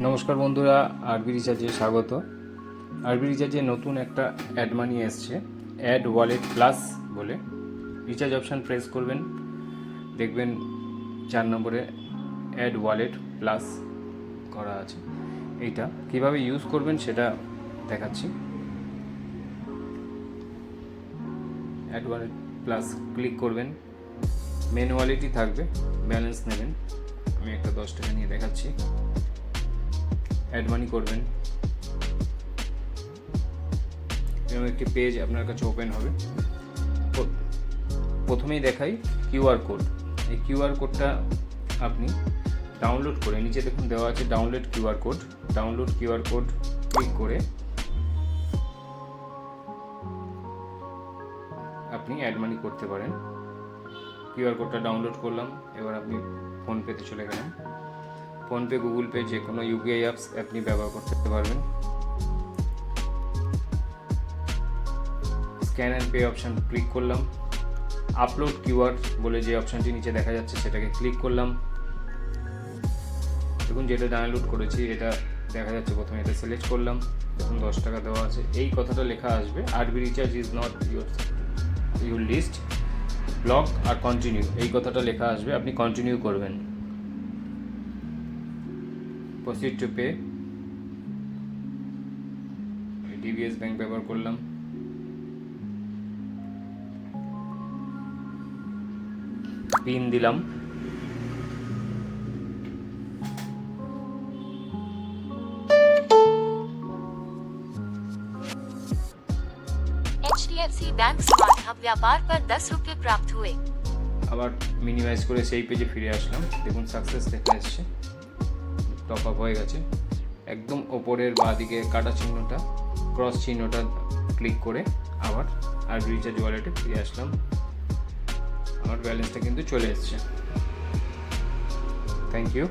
নমস্কার বন্ধুরা, আরবি রিচার্জে স্বাগত। আরবি রিচার্জে নতুন একটা অ্যাড মানি এসছে, অ্যাড ওয়ালেট প্লাস বলে। রিচার্জ অপশান প্রেস করবেন, দেখবেন 4 নম্বরে অ্যাড ওয়ালেট প্লাস করা আছে। এইটা কিভাবে ইউজ করবেন সেটা দেখাচ্ছি। অ্যাড ওয়ালেট প্লাস ক্লিক করবেন, মেন ওয়ালেটই থাকবে, ব্যালেন্স নেবেন। আমি একটা 10 টাকা নিয়ে দেখাচ্ছি। অ্যাড মানি করবেন, এরকম একটি পেজ আপনার কাছে ওপেন হবে। প্রথমেই দেখাই কিউআর কোড। এই কিউআর কোডটা আপনি ডাউনলোড করে, নিচে দেখুন দেওয়া আছে download QR code. Download QR code click করে আপনি অ্যাড মানি করতে পারেন। কিউআর কোডটা ডাউনলোড করলাম, এবার আপনি ফোনপেতে চলে গেলেন। ফোনপে, গুগল পে, যে কোনো ইউপিআই অ্যাপস আপনি ব্যবহার করতে পারবেন। Scan and pay option click করলাম। আপলোড কিউআর বলে যে অপশানটি নিচে দেখা যাচ্ছে সেটাকে ক্লিক করলাম। দেখুন যেটা ডাউনলোড করেছি এটা দেখা যাচ্ছে, প্রথমে এটা সিলেক্ট করলাম। দেখুন 10 টাকা দেওয়া আছে। এই কথাটা লেখা আসবে, আরবি recharge is not your list, block আর কন্টিনিউ, এই কথাটা লেখা আসবে। আপনি কন্টিনিউ করবেন। Proceed to pay, DBS bank ব্যবহার করলাম। পিন দিলাম। HDFC बैंक स्मार्ट हब व्यापार पर 10 रुपये प्राप्त हुए। আবার মিনিমাইজ করে সেই পেজে ফিরে আসলাম। দেখুন সাকসেস লেখা এসছে, টপ আপ হয়ে গেছে। একদম ওপরের বাঁ দিকে কাটা চিহ্নটা, ক্রস চিহ্নটা ক্লিক করে আবার আরবি রিচার্জ ওয়ালেটে ফিরে আসলাম। আমার ব্যালেন্সটা কিন্তু চলে এসছে। Thank you.